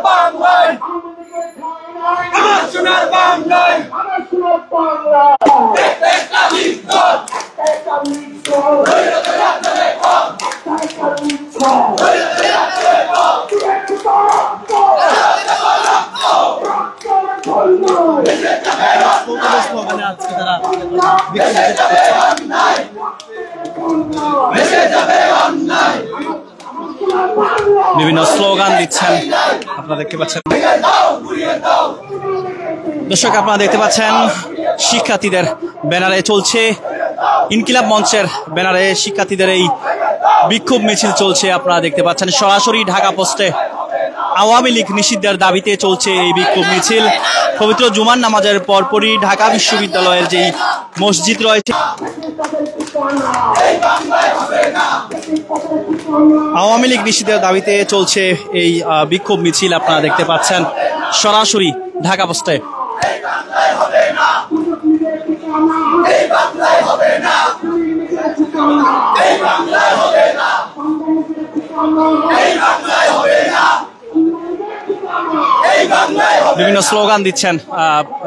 বাংলায় আমার সোনার বাংলায় বিভিন্ন স্লোগান দিচ্ছেন আপনারা দেখতে পাচ্ছেন। দর্শক আপনারা দেখতে পাচ্ছেন শিক্ষার্থীদের ব্যানারে চলছে, ইনকিলাব মঞ্চের ব্যানারে শিক্ষার্থীদের এই বিক্ষোভ মিছিল চলছে। আপনারা দেখতে পাচ্ছেন সরাসরি ঢাকা পোস্টে আওয়ামী লীগ নিষিদ্ধের দাবিতে চলছে এই বিক্ষোভ মিছিল। পবিত্র জুমার নামাজের পরপরই ঢাকা বিশ্ববিদ্যালয়ের যেই মসজিদ রয়েছে, আওয়ামী লীগ নিষিদ্ধের দাবিতে চলছে এই বিক্ষোভ মিছিল। আপনারা দেখতে পাচ্ছেন সরাসরি ঢাকা পোস্টে। বিভিন্ন স্লোগান দিচ্ছেন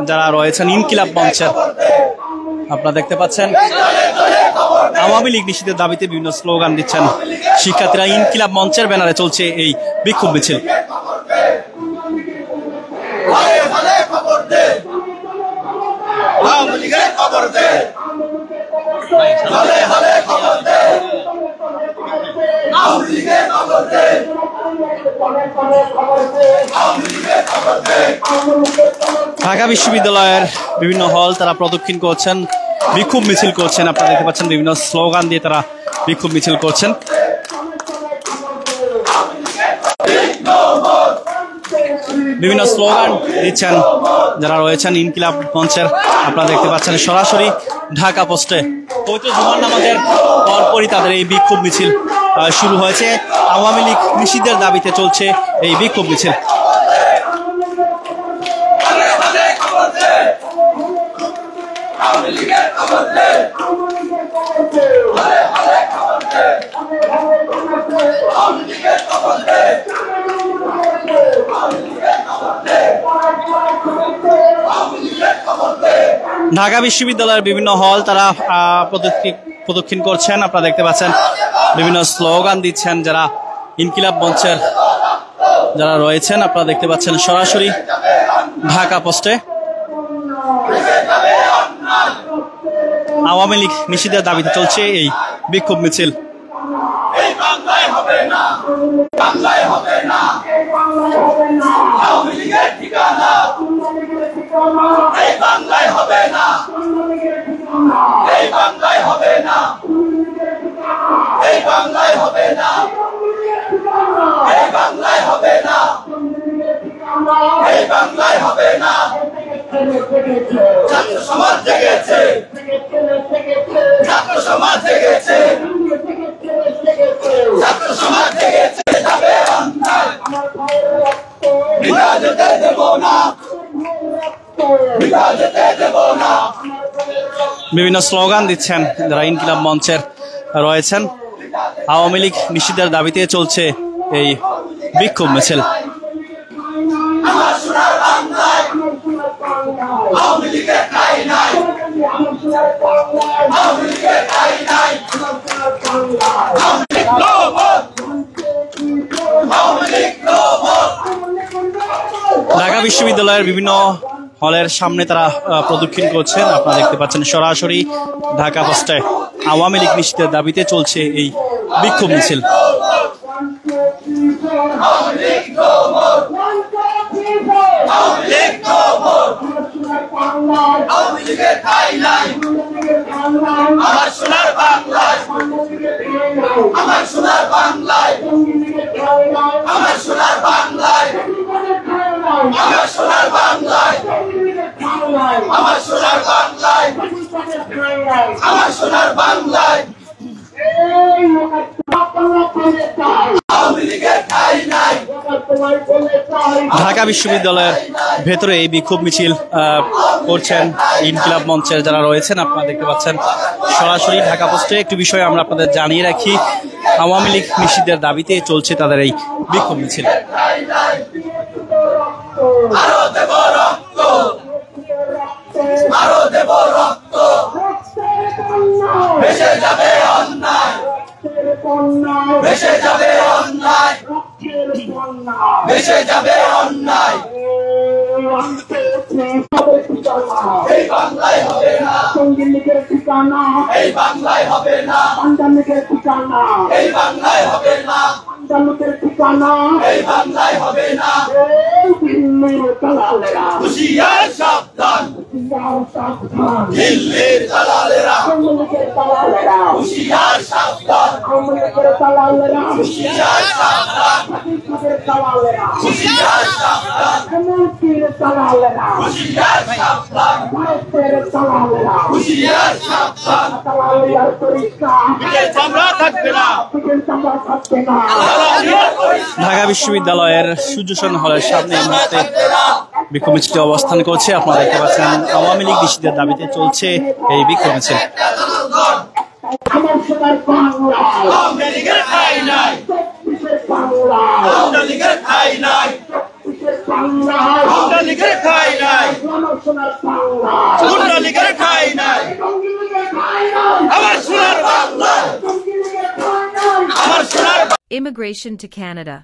যারা রয়েছেন ইনকিলাব মঞ্চের। আপনারা দেখতে পাচ্ছেন আওয়ামী লীগ নিষিদ্ধের দাবিতে বিভিন্ন স্লোগান দিচ্ছেন শিক্ষার্থীরা। ইনকিলাব মঞ্চের ব্যানারে চলছে এই বিক্ষোভ মিছিল। ঢাকা বিশ্ববিদ্যালয়ের বিভিন্ন হল তারা প্রদক্ষিণ করছেন, বিক্ষোভ মিছিল করছেন। আপনারা দেখতে পাচ্ছেন বিভিন্ন স্লোগান দিয়ে তারা বিক্ষোভ মিছিল করছেন। বিভিন্ন স্লোগান দিচ্ছেন যারা রয়েছেন ইনকিলাব মঞ্চের। আপনারা দেখতে পাচ্ছেন সরাসরি ঢাকা পোস্টে পবিত্র জুমার নামাজের পরপরই তাদের এই বিক্ষোভ মিছিল শুরু হয়েছে। আওয়ামী লীগ নিষিদ্ধের দাবিতে চলছে এই বিক্ষোভ মিছিল। ঢাকা বিশ্ববিদ্যালয়ের বিভিন্ন হল তারা প্রদক্ষিণ করছেন। আপনারা দেখতে পাচ্ছেন বিভিন্ন স্লোগান দিচ্ছেন যারা ইনকিলাব মঞ্চের যারা রয়েছেন। আপনারা দেখতে পাচ্ছেন সরাসরি ঢাকা পোস্টে আওয়ামী লীগ নিষিদ্ধের দাবিতে চলছে এই বিক্ষোভ মিছিল। ছাত্র সমাজ জেগেছে, ছাত্র সমাজ জেগেছে, ছাত্র সমাজ জেগেছে, যাবে অন্যায় বিনা যেতে দেব না, বিনা যেতে দেব না। বিভিন্ন স্লোগান দিচ্ছেন যারা ইনকিলাব মঞ্চের রয়েছেন। আওয়ামী লীগ নিষিদ্ধের দাবিতে চলছে এই বিক্ষোভ মিছিল। আমার সোনার বাংলায় আওয়ামী লীগের ঠাঁই নাই, আওয়ামী লীগের ঠাঁই নাই, আওয়ামী লীগ নমর, আওয়ামী লীগ নমর। ঢাকা বিশ্ববিদ্যালয়ের বিভিন্ন হলের সামনে তারা প্রদক্ষিণ করছেন। আপনারা দেখতে পাচ্ছেন সরাসরি ঢাকা পোস্টে আওয়ামী লীগ নিষিদ্ধের দাবিতে চলছে এই বিক্ষোভ মিছিল। আমার সোনার বাংলায়, আমার সোনার বাংলায়, আমার সোনার বাংলায়, আমার সোনার বাংলায়, আমার সোনার বাংলায়, আমার সোনার বাংলায় আওয়ামী লীগের ঠাঁই নাই। ঢাকা বিশ্ববিদ্যালয়ের ভেতরে এই বিক্ষোভ মিছিল করছেন ইনকিলাব মঞ্চের যারা রয়েছেন। আপনারা দেখতে পাচ্ছেন সরাসরি ঢাকা পোস্টে। একটি বিষয় আমরা আপনাদের জানিয়ে রাখি, আওয়ামী লীগ নিষিদ্ধের দাবিতে চলছে তাদের এই বিক্ষোভ মিছিল। দেশে যাবে অন্যায় এই বাংলায় হবে না সঙ্গী লীগের ঠিকানা এই বাংলায় হবে না পাঞ্জাব লীগের ঠিকানা এই বাংলায় হবে না পাঞ্জাব লীগের ঠিকানা এই বাংলায় হবে না এই দিল্লির দালালেরা হুঁশিয়ার সাবধান সাবধান দিল্লির দালালেরা সঙ্গী লীগের দালালেরা হুঁশিয়ার সাবধান আওয়ামী লীগের দালালেরা হুঁশিয়ার সাবধান লীগের দালালেরা হুঁশিয়ার সাবধান এমনকির দালালেরা হুঁশিয়ার সাবধান ভারতের দালালেরা হুঁশিয়ার সাবধান দালালিয়ার তরিকা পিঠের চামড়া থাকবে না পিঠের চামড়া থাকবে না দালালিয়ার পরিষ্কার ঢাকা বিশ্ববিদ্যালয়ের সূর্যসন হলের সামনে এই মুহূর্তে বিক্ষোভ মিছিলটি অবস্থান করছে। আপনারা দেখতে পাচ্ছেন আওয়ামী লীগ নিষিদ্ধের দাবিতে চলছে এই বিক্ষোভ মিছিল। আমার সোনার বাংলা আওয়ামী লীগের ঠাঁই নাই কিসের বাংলা আওয়ামী লীগের ঠাঁই নাই কিসের বাংলা আওয়ামী লীগের ঠাঁই নাই আমার সোনার বাংলা গুন্ডা লীগের ঠাঁই নাই সঙ্গী লীগের ঠাঁই নাই আমার সোনার বাংলা সঙ্গী লীগের ঠাঁই নাই আমার সোনার Immigration to Canada.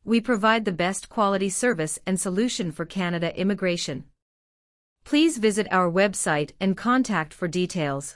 We provide the best quality service and solution for Canada immigration. Please visit our website and contact for details.